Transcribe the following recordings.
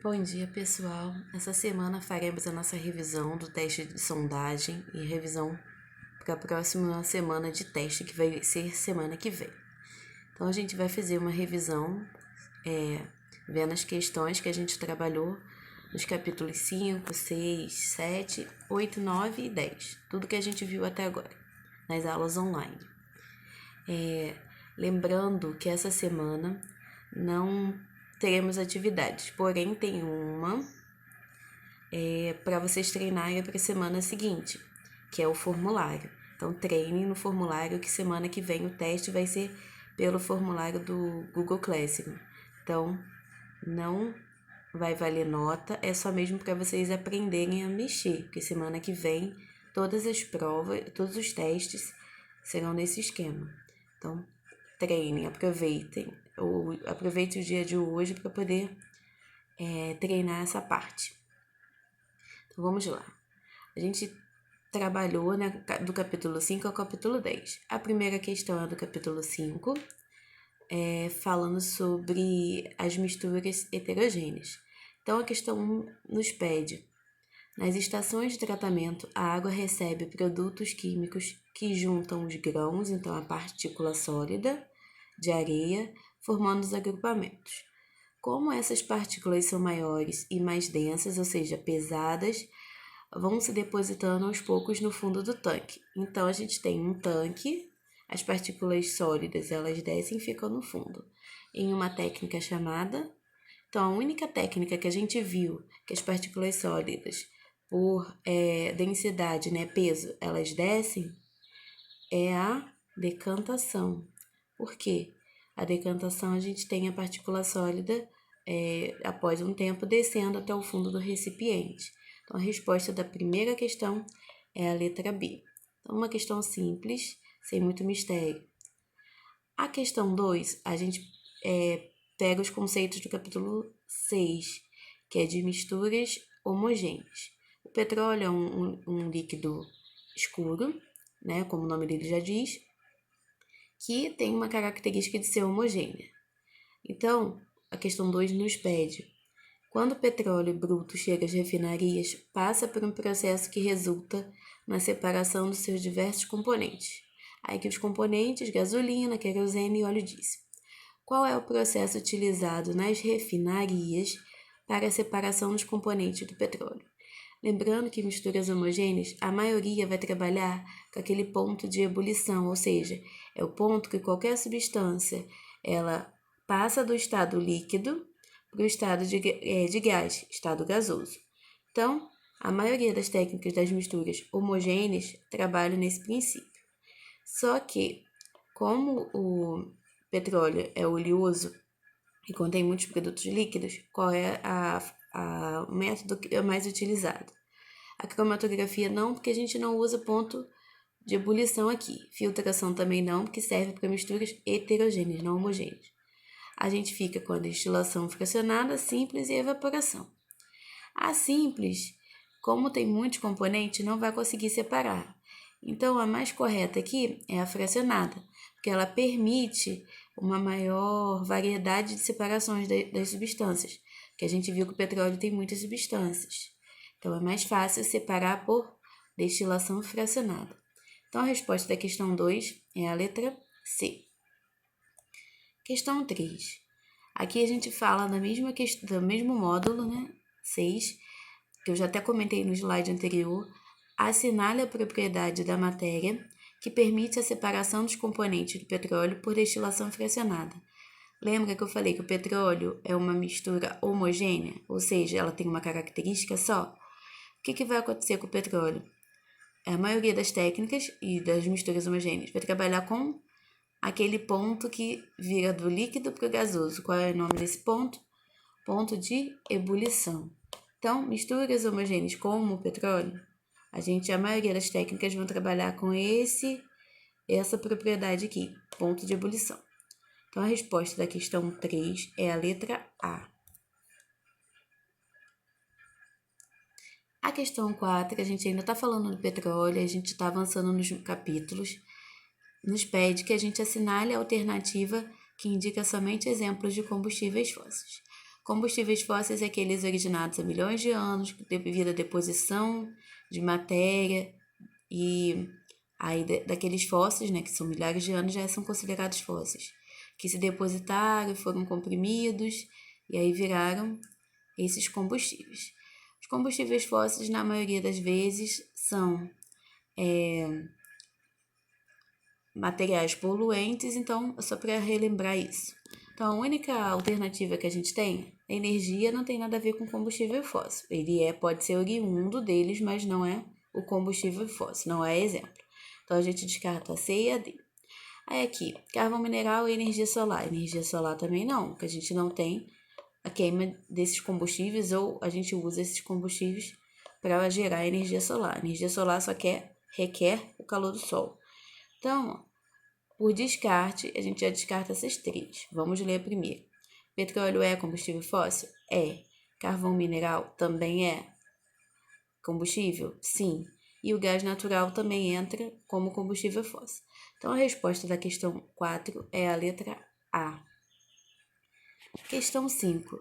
Bom dia, pessoal. Essa semana faremos a nossa revisão do teste de sondagem e revisão para a próxima semana de teste, que vai ser semana que vem. Então, a gente vai fazer uma revisão, vendo as questões que a gente trabalhou nos capítulos 5, 6, 7, 8, 9 e 10. Tudo que a gente viu até agora, nas aulas online. Lembrando que essa semana não teremos atividades, porém tem uma para vocês treinarem para a semana seguinte, que é o formulário. Então, treinem no formulário, que semana que vem o teste vai ser pelo formulário do Google Classroom. Então, não vai valer nota, é só mesmo para vocês aprenderem a mexer, porque semana que vem todas as provas, todos os testes serão nesse esquema. Então, treinem, aproveitem o dia de hoje para poder treinar essa parte. Então, vamos lá. A gente trabalhou do capítulo 5 ao capítulo 10. A primeira questão é do capítulo 5, falando sobre as misturas heterogêneas. Então, a questão 1 nos pede: nas estações de tratamento, a água recebe produtos químicos que juntam os grãos, então a partícula sólida, de areia, formando os agrupamentos. Como essas partículas são maiores e mais densas, ou seja, pesadas, vão se depositando aos poucos no fundo do tanque. Então, a gente tem um tanque, as partículas sólidas, elas descem e ficam no fundo. Em uma técnica chamada... Então, a única técnica que a gente viu que as partículas sólidas, por densidade, peso, elas descem, é a decantação. Por quê? A decantação, a gente tem a partícula sólida, após um tempo, descendo até o fundo do recipiente. Então, a resposta da primeira questão é a letra B. Então, uma questão simples, sem muito mistério. A questão 2, a gente pega os conceitos do capítulo 6, que é de misturas homogêneas. O petróleo é um líquido escuro, como o nome dele já diz, que tem uma característica de ser homogênea. Então, a questão 2 nos pede: quando o petróleo bruto chega às refinarias, passa por um processo que resulta na separação dos seus diversos componentes. Aí que os componentes, gasolina, querosene e óleo diesel. Qual é o processo utilizado nas refinarias para a separação dos componentes do petróleo? Lembrando que misturas homogêneas, a maioria vai trabalhar com aquele ponto de ebulição, ou seja, é o ponto que qualquer substância ela passa do estado líquido para o estado de gás, estado gasoso. Então, a maioria das técnicas das misturas homogêneas trabalham nesse princípio. Só que, como o petróleo é oleoso e contém muitos produtos líquidos, qual é o método que é mais utilizado? A cromatografia não, porque a gente não usa ponto de ebulição aqui. Filtração também não, porque serve para misturas heterogêneas, não homogêneas. A gente fica com a destilação fracionada, simples e evaporação. A simples, como tem muitos componentes, não vai conseguir separar. Então, a mais correta aqui é a fracionada, porque ela permite uma maior variedade de separações das substâncias, porque a gente viu que o petróleo tem muitas substâncias. Então, é mais fácil separar por destilação fracionada. Então, a resposta da questão 2 é a letra C. Questão 3. Aqui a gente fala do mesmo módulo, 6, que eu já até comentei no slide anterior. Assinale a propriedade da matéria que permite a separação dos componentes do petróleo por destilação fracionada. Lembra que eu falei que o petróleo é uma mistura homogênea, ou seja, ela tem uma característica só? O que vai acontecer com o petróleo? A maioria das técnicas e das misturas homogêneas vai trabalhar com aquele ponto que vira do líquido para o gasoso. Qual é o nome desse ponto? Ponto de ebulição. Então, misturas homogêneas como o petróleo, a maioria das técnicas vão trabalhar com essa propriedade aqui, ponto de ebulição. Então, a resposta da questão 3 é a letra A. A questão 4, a gente ainda está falando do petróleo, a gente está avançando nos capítulos, nos pede que a gente assinale a alternativa que indica somente exemplos de combustíveis fósseis. Combustíveis fósseis são aqueles originados há milhões de anos devido à deposição de matéria e aí daqueles fósseis, né, que são milhares de anos, já são considerados fósseis, que se depositaram, foram comprimidos e aí viraram esses combustíveis. Os combustíveis fósseis, na maioria das vezes, são materiais poluentes, então, só para relembrar isso. Então, a única alternativa que a gente tem, a energia não tem nada a ver com combustível fóssil. Ele pode ser oriundo deles, mas não é o combustível fóssil, não é exemplo. Então, a gente descarta a C e a D. Aí aqui, carvão mineral e energia solar. Energia solar também não, porque a gente não tem a queima desses combustíveis ou a gente usa esses combustíveis para gerar energia solar. Energia solar só requer o calor do sol. Então, por descarte, a gente já descarta essas três. Vamos ler a primeira. Petróleo é combustível fóssil? É. Carvão mineral também é combustível? Sim. E o gás natural também entra como combustível fóssil. Então, a resposta da questão 4 é a letra A. Questão 5.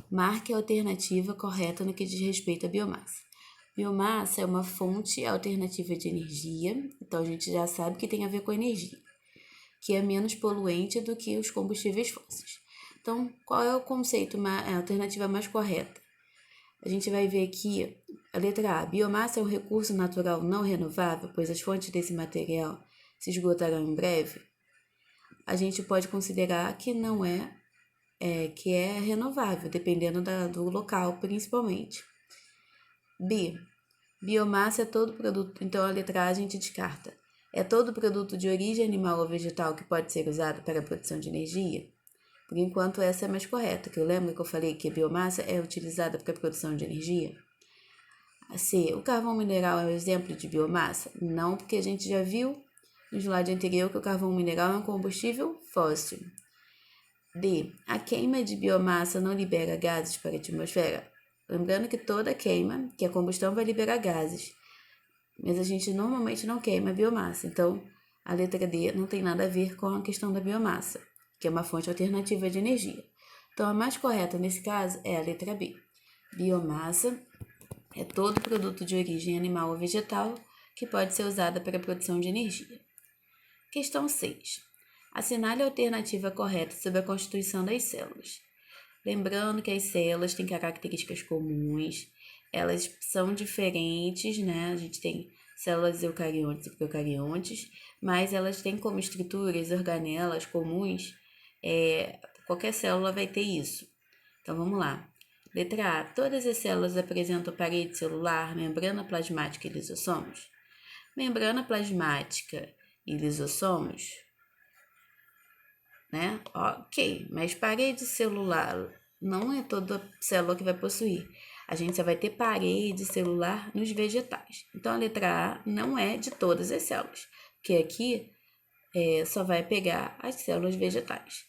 Marque a alternativa correta no que diz respeito à biomassa. Biomassa é uma fonte alternativa de energia, então a gente já sabe que tem a ver com energia, que é menos poluente do que os combustíveis fósseis. Então, qual é o conceito, a alternativa mais correta? A gente vai ver aqui a letra A. Biomassa é um recurso natural não renovável, pois as fontes desse material se esgotarão em breve. A gente pode considerar que não que é renovável, dependendo do local, principalmente. B. Biomassa é todo produto, então a letra A a gente descarta. É todo produto de origem animal ou vegetal que pode ser usado para a produção de energia? Por enquanto, essa é mais correta, que eu lembro que eu falei que a biomassa é utilizada para a produção de energia. C. O carvão mineral é um exemplo de biomassa? Não, porque a gente já viu no slide anterior que o carvão mineral é um combustível fóssil. D. A queima de biomassa não libera gases para a atmosfera? Lembrando que toda queima, que a combustão vai liberar gases, mas a gente normalmente não queima biomassa, então a letra D não tem nada a ver com a questão da biomassa, que é uma fonte alternativa de energia. Então a mais correta nesse caso é a letra B. Biomassa é todo produto de origem animal ou vegetal que pode ser usada para a produção de energia. Questão 6. Assinale a alternativa correta sobre a constituição das células. Lembrando que as células têm características comuns, elas são diferentes, né? A gente tem células eucariontes e procariontes, mas elas têm como estruturas, organelas comuns, qualquer célula vai ter isso. Então vamos lá. Letra A. Todas as células apresentam parede celular, membrana plasmática e lisossomos? Membrana plasmática e lisossomos, né? Ok, mas parede celular não é toda célula que vai possuir. A gente só vai ter parede celular nos vegetais. Então, a letra A não é de todas as células, porque aqui só vai pegar as células vegetais.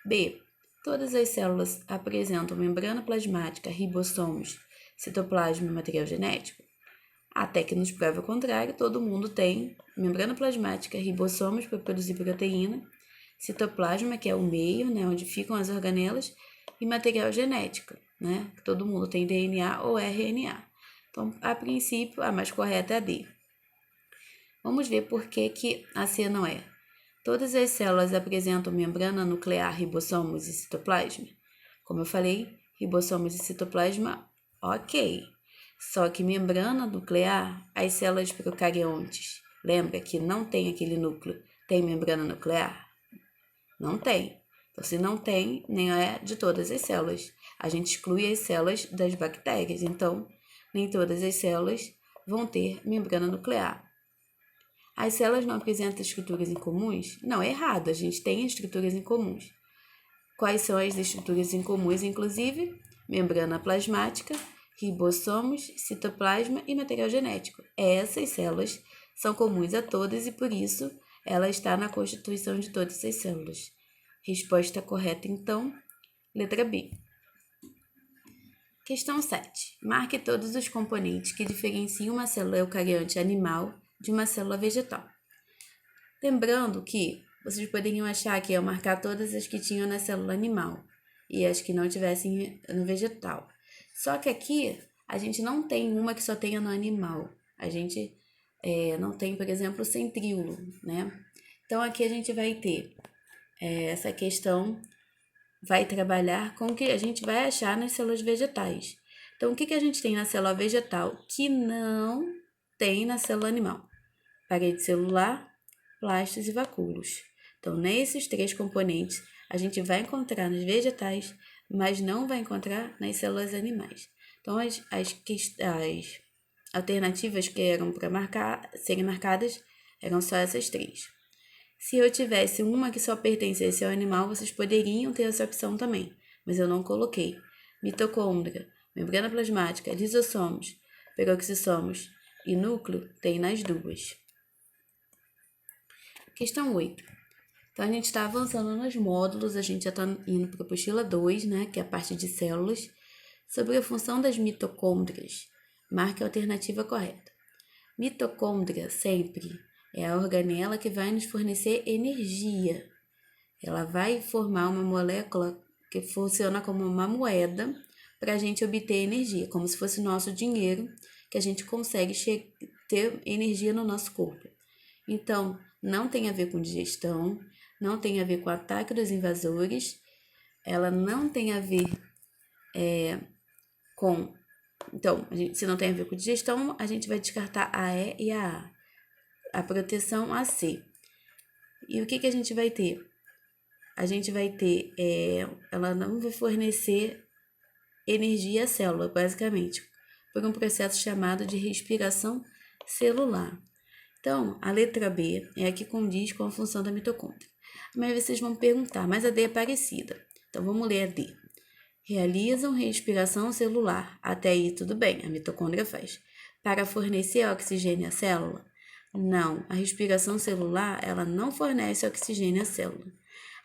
B. Todas as células apresentam membrana plasmática, ribossomos, citoplasma e material genético? Até que nos prove o contrário, todo mundo tem membrana plasmática, ribossomos para produzir proteína, citoplasma, que é o meio, né, onde ficam as organelas, e material genético, né, que todo mundo tem DNA ou RNA. Então, a princípio, a mais correta é a D. Vamos ver por que a C não é. Todas as células apresentam membrana nuclear, ribossomos e citoplasma? Como eu falei, ribossomos e citoplasma, ok. Só que membrana nuclear, as células procariontes, lembra que não tem aquele núcleo, tem membrana nuclear? Não tem. Então, se não tem, nem é de todas as células. A gente exclui as células das bactérias, então nem todas as células vão ter membrana nuclear. As células não apresentam estruturas incomuns? Não, é errado, a gente tem estruturas incomuns. Quais são as estruturas incomuns, inclusive? Membrana plasmática, ribossomos, citoplasma e material genético. Essas células são comuns a todas e, por isso, ela está na constituição de todas as células. Resposta correta, então, letra B. Questão 7. Marque todos os componentes que diferenciam uma célula eucarionte animal de uma célula vegetal. Lembrando que vocês poderiam achar que ia marcar todas as que tinham na célula animal, e as que não tivessem no vegetal. Só que aqui a gente não tem uma que só tenha no animal. A gente não tem, por exemplo, o centríolo, né? Então aqui a gente vai ter essa questão, vai trabalhar com o que a gente vai achar nas células vegetais. Então, o que a gente tem na célula vegetal que não tem na célula animal? Parede celular, plastos e vacúolos. Então, nesses 3 componentes, a gente vai encontrar nos vegetais, mas não vai encontrar nas células animais. Então, as alternativas que eram para serem marcadas eram só essas 3. Se eu tivesse uma que só pertencesse ao animal, vocês poderiam ter essa opção também, mas eu não coloquei. Mitocôndria, membrana plasmática, lisossomos, peroxissomos e núcleo tem nas 2. Questão 8. Então, a gente está avançando nos módulos, a gente já está indo para a apostila 2, né, que é a parte de células, sobre a função das mitocôndrias. Marque a alternativa correta. Mitocôndria sempre é a organela que vai nos fornecer energia. Ela vai formar uma molécula que funciona como uma moeda para a gente obter energia, como se fosse nosso dinheiro, que a gente consegue ter energia no nosso corpo. Então, não tem a ver com digestão, não tem a ver com ataque dos invasores, ela não tem a ver com... Então, se não tem a ver com digestão, a gente vai descartar a E e a A proteção a C. E o que a gente vai ter? A gente vai ter, ela não vai fornecer energia à célula, basicamente, por um processo chamado de respiração celular. Então, a letra B é a que condiz com a função da mitocôndria. Mas vocês vão perguntar, mas a D é parecida. Então, vamos ler a D. Realizam respiração celular. Até aí, tudo bem, a mitocôndria faz. Para fornecer oxigênio à célula? Não, a respiração celular, ela não fornece oxigênio à célula.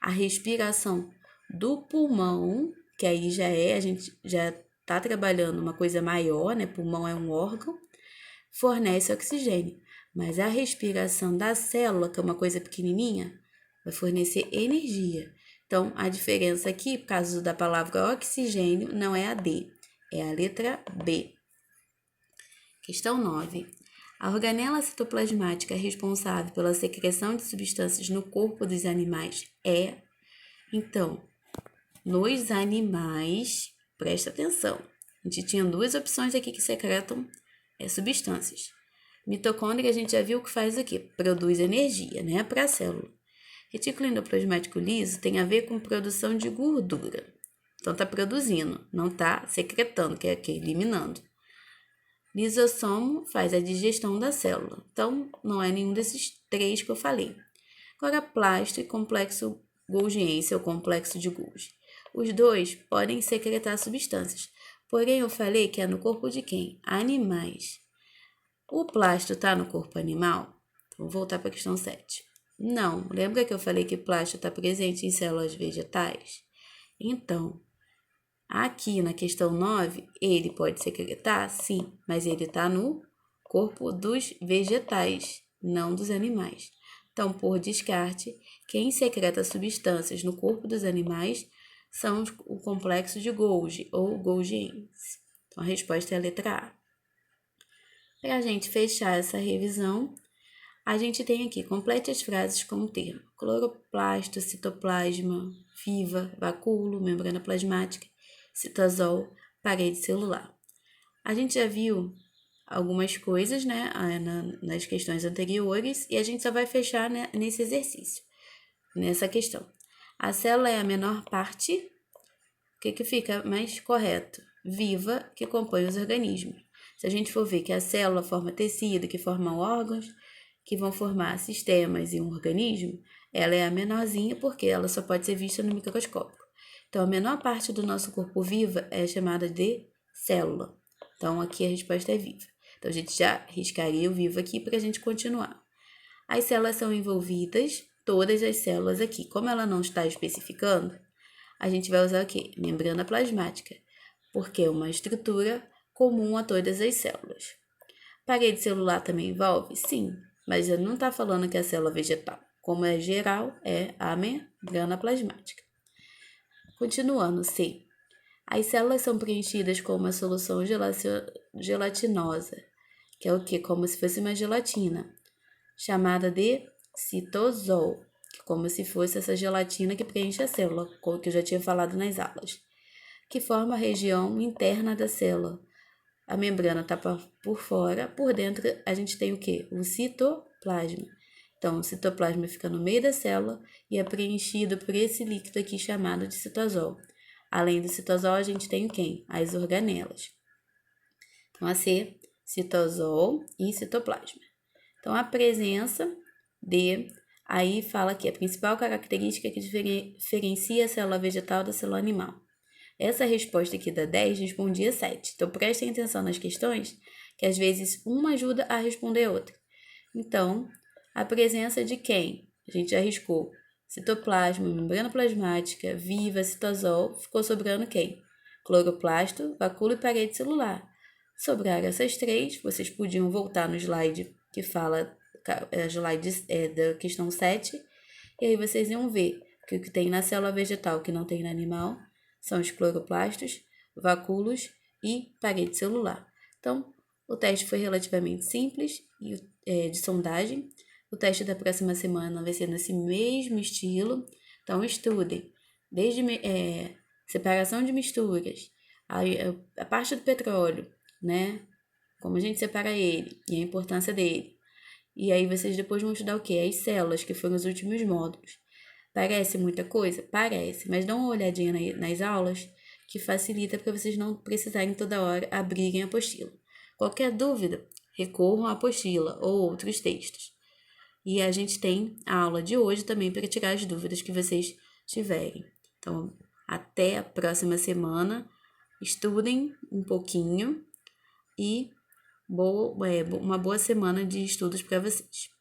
A respiração do pulmão, que aí a gente já está trabalhando uma coisa maior, né? Pulmão é um órgão, fornece oxigênio. Mas a respiração da célula, que é uma coisa pequenininha, vai fornecer energia. Então, a diferença aqui, por causa da palavra oxigênio, não é a D, é a letra B. Questão 9. A organela citoplasmática responsável pela secreção de substâncias no corpo dos animais é... Então, nos animais, presta atenção, a gente tinha 2 opções aqui que secretam substâncias. Mitocôndria, a gente já viu que faz o quê? Produz energia, né, para a célula. Retículo endoplasmático liso tem a ver com produção de gordura. Então, está produzindo, não está secretando, que é aqui, eliminando. Lisossomo faz a digestão da célula. Então, não é nenhum desses 3 que eu falei. Agora, plasto e complexo golgiense, ou complexo de Golgi. Os 2 podem secretar substâncias. Porém, eu falei que é no corpo de quem? Animais. O plasto está no corpo animal? Então, vou voltar para a questão 7. Não. Lembra que eu falei que plasto está presente em células vegetais? Então, aqui na questão 9, ele pode secretar? Sim, mas ele está no corpo dos vegetais, não dos animais. Então, por descarte, quem secreta substâncias no corpo dos animais são o complexo de Golgi, ou Golgiense. Então, a resposta é a letra A. Para a gente fechar essa revisão, a gente tem aqui, complete as frases com o termo cloroplasto, citoplasma, viva, vacúolo, membrana plasmática, citosol, parede celular. A gente já viu algumas coisas, né, nas questões anteriores, e a gente só vai fechar, né, nesse exercício, nessa questão. A célula é a menor parte, o que fica mais correto? Viva, que compõe os organismos. Se a gente for ver que a célula forma tecido, que forma órgãos, que vão formar sistemas e um organismo, ela é a menorzinha porque ela só pode ser vista no microscópio. Então, a menor parte do nosso corpo viva é chamada de célula. Então, aqui a resposta é viva. Então, a gente já riscaria o vivo aqui para a gente continuar. As células são envolvidas, todas as células aqui. Como ela não está especificando, a gente vai usar o quê? Membrana plasmática, porque é uma estrutura comum a todas as células. Parede celular também envolve? Sim, mas ele não está falando que é a célula vegetal. Como é geral, é a membrana plasmática. Continuando, C. As células são preenchidas com uma solução gelatinosa, que é o quê? Como se fosse uma gelatina, chamada de citosol, que é como se fosse essa gelatina que preenche a célula, como que eu já tinha falado nas aulas, que forma a região interna da célula. A membrana está por fora, por dentro a gente tem o quê? O citoplasma. Então, o citoplasma fica no meio da célula e é preenchido por esse líquido aqui chamado de citosol. Além do citosol, a gente tem quem? As organelas. Então, a C, citosol e citoplasma. Então, a presença de, aí fala que a principal característica que diferencia a célula vegetal da célula animal. Essa resposta aqui da 10 respondia 7. Então, prestem atenção nas questões, que às vezes uma ajuda a responder a outra. Então, a presença de quem? A gente já arriscou citoplasma, membrana plasmática, viva, citosol, ficou sobrando quem? Cloroplasto, vacúolo e parede celular. Sobraram essas três, vocês podiam voltar no slide que fala, slide da questão 7, e aí vocês iam ver que o que tem na célula vegetal que não tem no animal são os cloroplastos, vacúolos e parede celular. Então, o teste foi relativamente simples e de sondagem. O teste da próxima semana vai ser nesse mesmo estilo. Então, estudem desde separação de misturas, a parte do petróleo, né? Como a gente separa ele e a importância dele. E aí vocês depois vão estudar o quê? As células, que foram os últimos módulos. Parece muita coisa? Parece, mas dá uma olhadinha nas aulas que facilita para vocês não precisarem toda hora abrirem a apostila. Qualquer dúvida, recorram à apostila ou outros textos. E a gente tem a aula de hoje também para tirar as dúvidas que vocês tiverem. Então, até a próxima semana. Estudem um pouquinho e uma boa semana de estudos para vocês.